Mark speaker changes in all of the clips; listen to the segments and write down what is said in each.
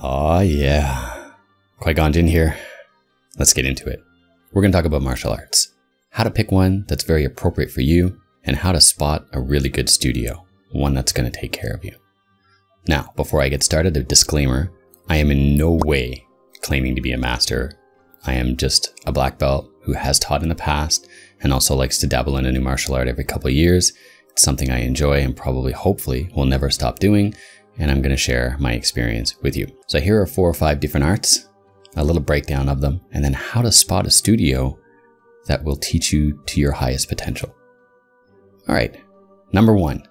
Speaker 1: Oh yeah, QuiteGoneJin here. Let's get into it. We're going to talk about martial arts, how to pick one that's very appropriate for you, and how to spot a really good studio, one that's going to take care of you. Now, before I get started, a disclaimer, I am in no way claiming to be a master. I am just a black belt who has taught in the past and also likes to dabble in a new martial art every couple of years. It's something I enjoy and probably, hopefully, will never stop doing. And I'm going to share my experience with you. So here are 4 or 5 different arts, a little breakdown of them, and then how to spot a studio that will teach you to your highest potential. All right, number 1,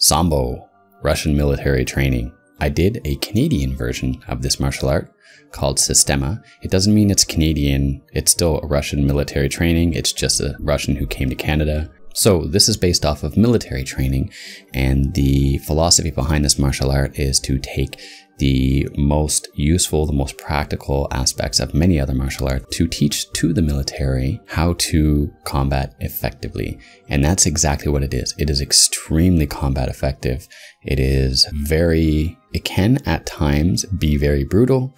Speaker 1: Zambo, Russian military training. I did a Canadian version of this martial art called Sistema. It doesn't mean it's Canadian, it's still a Russian military training, it's just a Russian who came to Canada. So this is based off of military training, and the philosophy behind this martial art is to take the most useful, the most practical aspects of many other martial arts to teach to the military how to combat effectively. And that's exactly what it is. It is extremely combat effective. It can at times be very brutal,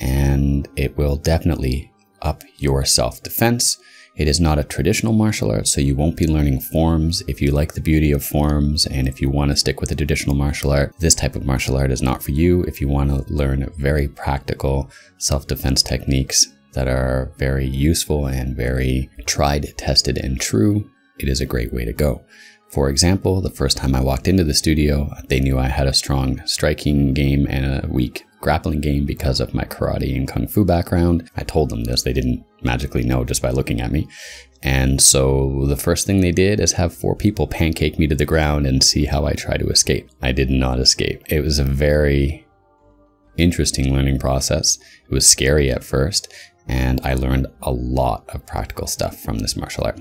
Speaker 1: and it will definitely up your self-defense. It is not a traditional martial art, so you won't be learning forms. If you like the beauty of forms and if you want to stick with a traditional martial art, this type of martial art is not for you. If you want to learn very practical self-defense techniques that are very useful and very tried, tested, and true, it is a great way to go. For example, the first time I walked into the studio, they knew I had a strong striking game and a weak grappling game because of my karate and kung fu background. I told them this, they didn't magically know just by looking at me. And so the first thing they did is have 4 people pancake me to the ground and see how I try to escape. I did not escape. It was a very interesting learning process. It was scary at first, and I learned a lot of practical stuff from this martial art.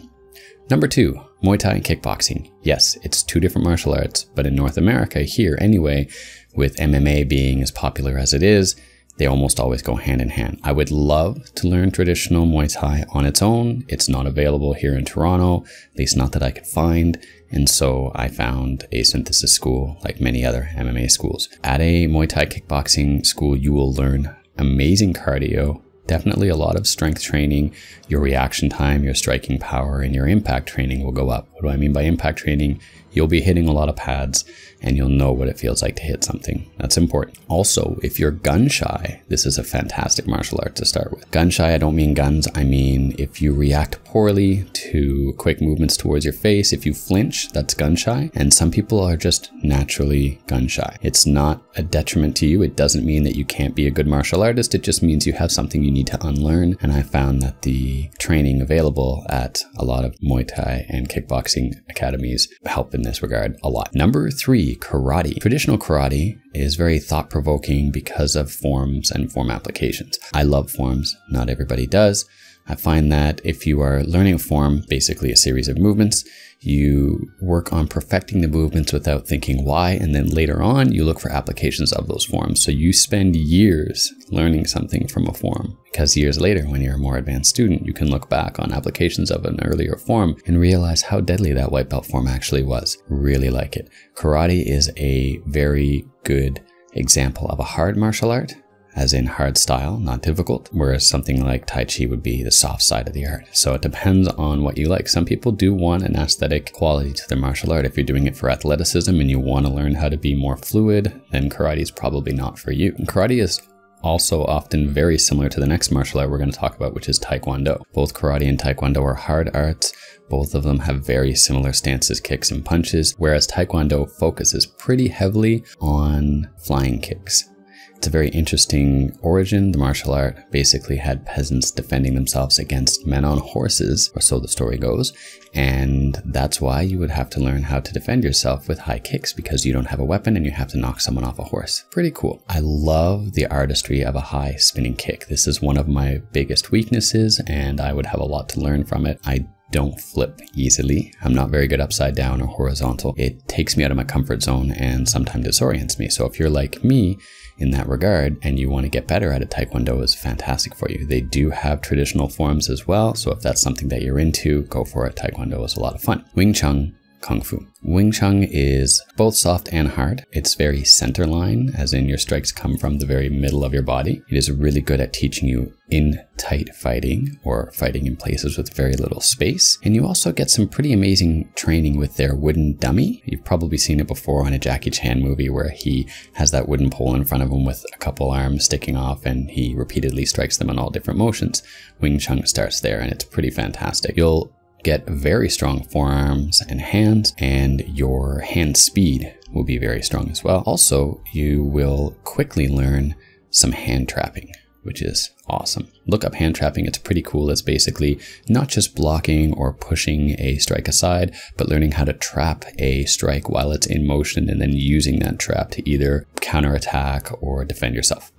Speaker 1: Number 2, Muay Thai and kickboxing. Yes, it's 2 different martial arts, but in North America, here anyway, with MMA being as popular as it is, they almost always go hand in hand. I would love to learn traditional Muay Thai on its own. It's not available here in Toronto, at least not that I could find. And so I found a synthesis school like many other MMA schools. At a Muay Thai kickboxing school, you will learn amazing cardio, definitely a lot of strength training. Your reaction time, your striking power, and your impact training will go up. What do I mean by impact training? You'll be hitting a lot of pads and you'll know what it feels like to hit something. That's important. Also, if you're gun shy, this is a fantastic martial art to start with. Gun shy, I don't mean guns. I mean, if you react poorly to quick movements towards your face, if you flinch, that's gun shy. And some people are just naturally gun shy. It's not a detriment to you. It doesn't mean that you can't be a good martial artist. It just means you have something you need to unlearn. And I found that the training available at a lot of Muay Thai and kickboxing academies help in this regard a lot. Number 3, karate. Traditional karate is very thought-provoking because of forms and form applications. I love forms. Not everybody does. I find that if you are learning a form, basically a series of movements, you work on perfecting the movements without thinking why, and then later on you look for applications of those forms. So you spend years learning something from a form, because years later, when you're a more advanced student, you can look back on applications of an earlier form and realize how deadly that white belt form actually was. Really like it. Karate is a very good example of a hard martial art, as in hard style, not difficult, whereas something like Tai Chi would be the soft side of the art. So it depends on what you like. Some people do want an aesthetic quality to their martial art. If you're doing it for athleticism and you want to learn how to be more fluid, then karate is probably not for you. And karate is also often very similar to the next martial art we're going to talk about, which is Taekwondo. Both karate and Taekwondo are hard arts. Both of them have very similar stances, kicks, and punches, whereas Taekwondo focuses pretty heavily on flying kicks. It's a very interesting origin. The martial art basically had peasants defending themselves against men on horses, or so the story goes. And that's why you would have to learn how to defend yourself with high kicks, because you don't have a weapon and you have to knock someone off a horse. Pretty cool. I love the artistry of a high spinning kick. This is one of my biggest weaknesses, and I would have a lot to learn from it. I don't flip easily. I'm not very good upside down or horizontal. It takes me out of my comfort zone and sometimes disorients me. So if you're like me in that regard and you want to get better at it, Taekwondo is fantastic for you. They do have traditional forms as well. So if that's something that you're into, go for it. Taekwondo is a lot of fun. Wing Chun Kung Fu. Wing Chun is both soft and hard. It's very center line, as in your strikes come from the very middle of your body. It is really good at teaching you in tight fighting, or fighting in places with very little space. And you also get some pretty amazing training with their wooden dummy. You've probably seen it before on a Jackie Chan movie where he has that wooden pole in front of him with a couple arms sticking off, and he repeatedly strikes them in all different motions. Wing Chun starts there, and it's pretty fantastic. You'll get very strong forearms and hands, and your hand speed will be very strong as well. Also, you will quickly learn some hand trapping, which is awesome. Look up hand trapping, it's pretty cool. It's basically not just blocking or pushing a strike aside, but learning how to trap a strike while it's in motion and then using that trap to either counterattack or defend yourself.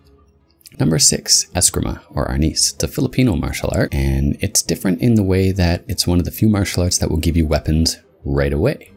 Speaker 1: Number 6, eskrima or arnis. It's a Filipino martial art, and it's different in the way that it's one of the few martial arts that will give you weapons right away.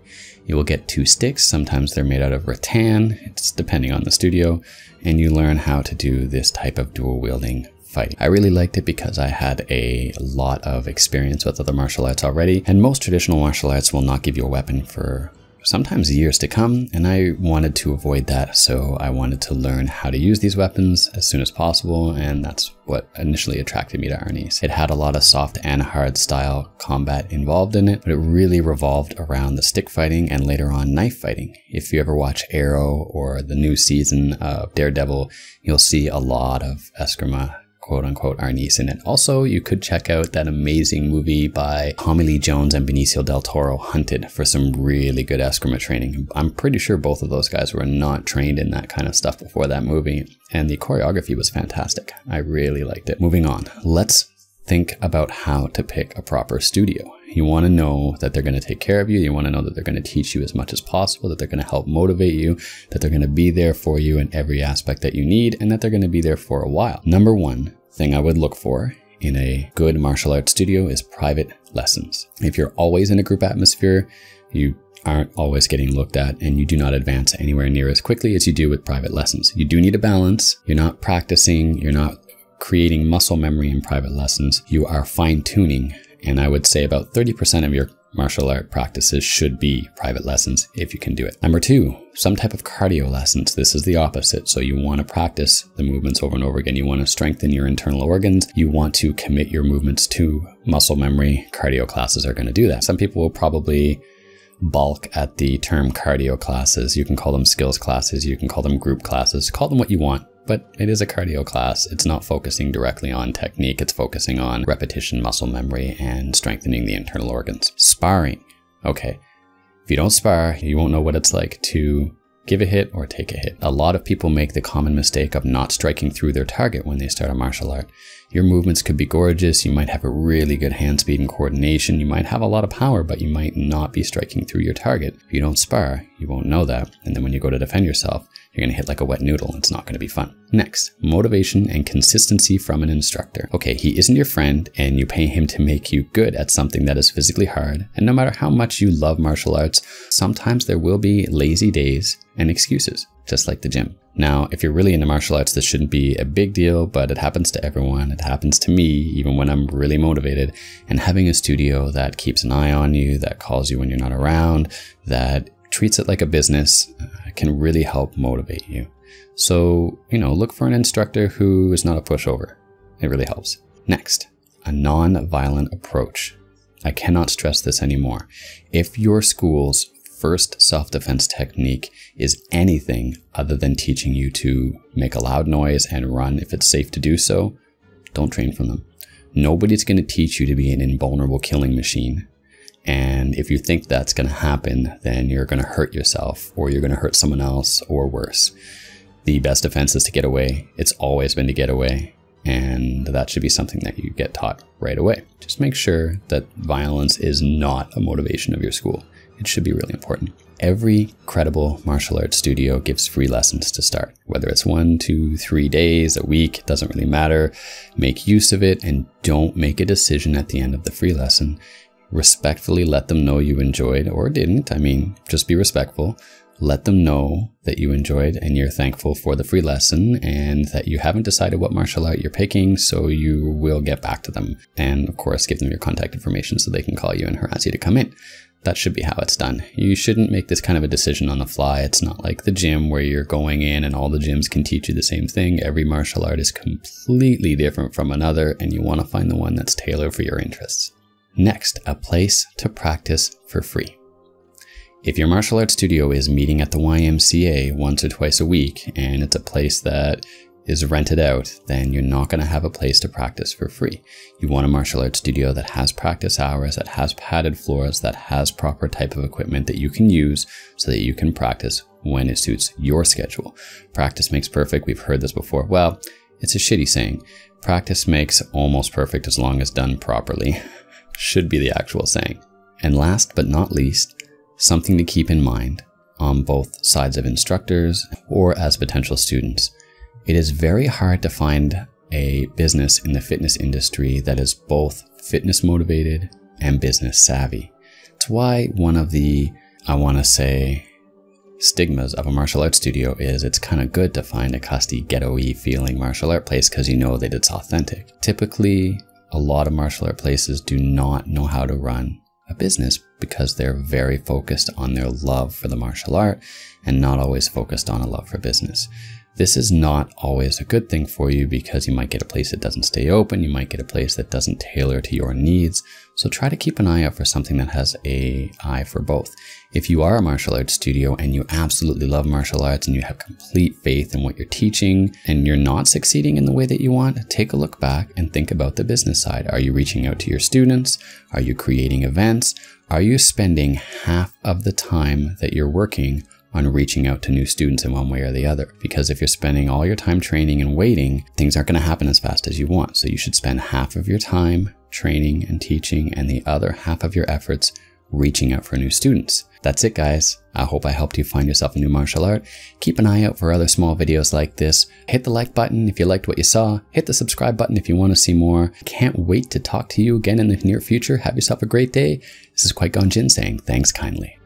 Speaker 1: You will get 2 sticks, sometimes they're made out of rattan, it's depending on the studio, and you learn how to do this type of dual wielding fighting. I really liked it because I had a lot of experience with other martial arts already, and most traditional martial arts will not give you a weapon for sometimes years to come, and I wanted to avoid that, so I wanted to learn how to use these weapons as soon as possible, and that's what initially attracted me to arnis. It had a lot of soft and hard style combat involved in it, but it really revolved around the stick fighting and later on knife fighting. If you ever watch Arrow or the new season of Daredevil, you'll see a lot of eskrima, quote-unquote arnis in it. Also, you could check out that amazing movie by Tommy Lee Jones and Benicio del Toro, Hunted, for some really good eskrima training. I'm pretty sure both of those guys were not trained in that kind of stuff before that movie, and the choreography was fantastic. I really liked it. Moving on, let's think about how to pick a proper studio. You want to know that they're going to take care of you. You want to know that they're going to teach you as much as possible, that they're going to help motivate you, that they're going to be there for you in every aspect that you need, and that they're going to be there for a while. Number 1 thing I would look for in a good martial arts studio is private lessons. If you're always in a group atmosphere, you aren't always getting looked at, and you do not advance anywhere near as quickly as you do with private lessons. You do need a balance. You're not practicing, you're not creating muscle memory in private lessons. You are fine-tuning, and I would say about 30% of your martial art practices should be private lessons if you can do it. Number 2, some type of cardio lessons. This is the opposite. So you want to practice the movements over and over again. You want to strengthen your internal organs. You want to commit your movements to muscle memory. Cardio classes are going to do that. Some people will probably balk at the term cardio classes. You can call them skills classes. You can call them group classes. Call them what you want. But it is a cardio class. It's not focusing directly on technique. It's focusing on repetition, muscle memory, and strengthening the internal organs. Sparring. Okay. If you don't spar, you won't know what it's like to give a hit or take a hit. A lot of people make the common mistake of not striking through their target when they start a martial art. Your movements could be gorgeous. You might have a really good hand speed and coordination. You might have a lot of power, but you might not be striking through your target. If you don't spar, you won't know that. And then when you go to defend yourself, you're going to hit like a wet noodle. It's not going to be fun. Next, motivation and consistency from an instructor. Okay, he isn't your friend, and you pay him to make you good at something that is physically hard. And no matter how much you love martial arts, sometimes there will be lazy days and excuses, just like the gym. Now, if you're really into martial arts, this shouldn't be a big deal, but it happens to everyone. It happens to me, even when I'm really motivated. And having a studio that keeps an eye on you, that calls you when you're not around, that treats it like a business, can really help motivate you. So, look for an instructor who is not a pushover. It really helps. Next, a non-violent approach. I cannot stress this anymore. If your school's first self-defense technique is anything other than teaching you to make a loud noise and run if it's safe to do so, don't train from them. Nobody's going to teach you to be an invulnerable killing machine. And if you think that's going to happen, then you're going to hurt yourself, or you're going to hurt someone else, or worse. The best defense is to get away. It's always been to get away. And that should be something that you get taught right away. Just make sure that violence is not a motivation of your school. It should be really important. Every credible martial arts studio gives free lessons to start. Whether it's 1, 2, 3 days, a week, it doesn't really matter. Make use of it, and don't make a decision at the end of the free lesson. Respectfully let them know you enjoyed or didn't. Just be respectful. Let them know that you enjoyed and you're thankful for the free lesson, and that you haven't decided what martial art you're picking, so you will get back to them. And of course, give them your contact information so they can call you and harass you to come in. That should be how it's done. You shouldn't make this kind of a decision on the fly. It's not like the gym where you're going in and all the gyms can teach you the same thing. Every martial art is completely different from another, and you want to find the one that's tailored for your interests. Next, a place to practice for free. If your martial arts studio is meeting at the YMCA once or twice a week, and it's a place that is rented out, then you're not going to have a place to practice for free. You want a martial arts studio that has practice hours, that has padded floors, that has proper type of equipment that you can use so that you can practice when it suits your schedule. Practice makes perfect. We've heard this before. Well, it's a shitty saying. Practice makes almost perfect as long as done properly. Should be the actual saying. And last but not least, something to keep in mind on both sides of instructors or as potential students. It is very hard to find a business in the fitness industry that is both fitness motivated and business savvy. It's why one of the, I want to say, stigmas of a martial arts studio is it's kind of good to find a custy ghetto-y feeling martial art place because you know that it's authentic. Typically, a lot of martial art places do not know how to run a business because they're very focused on their love for the martial art and not always focused on a love for business. This is not always a good thing for you because you might get a place that doesn't stay open. You might get a place that doesn't tailor to your needs. So try to keep an eye out for something that has an eye for both. If you are a martial arts studio and you absolutely love martial arts and you have complete faith in what you're teaching and you're not succeeding in the way that you want, take a look back and think about the business side. Are you reaching out to your students? Are you creating events? Are you spending half of the time that you're working on reaching out to new students in one way or the other? Because if you're spending all your time training and waiting, things aren't going to happen as fast as you want. So you should spend half of your time training and teaching and the other half of your efforts reaching out for new students. That's it, guys. I hope I helped you find yourself a new martial art. Keep an eye out for other small videos like this. Hit the like button if you liked what you saw. Hit the subscribe button if you want to see more. Can't wait to talk to you again in the near future. Have yourself a great day. This is QuiteGoneJin saying thanks kindly.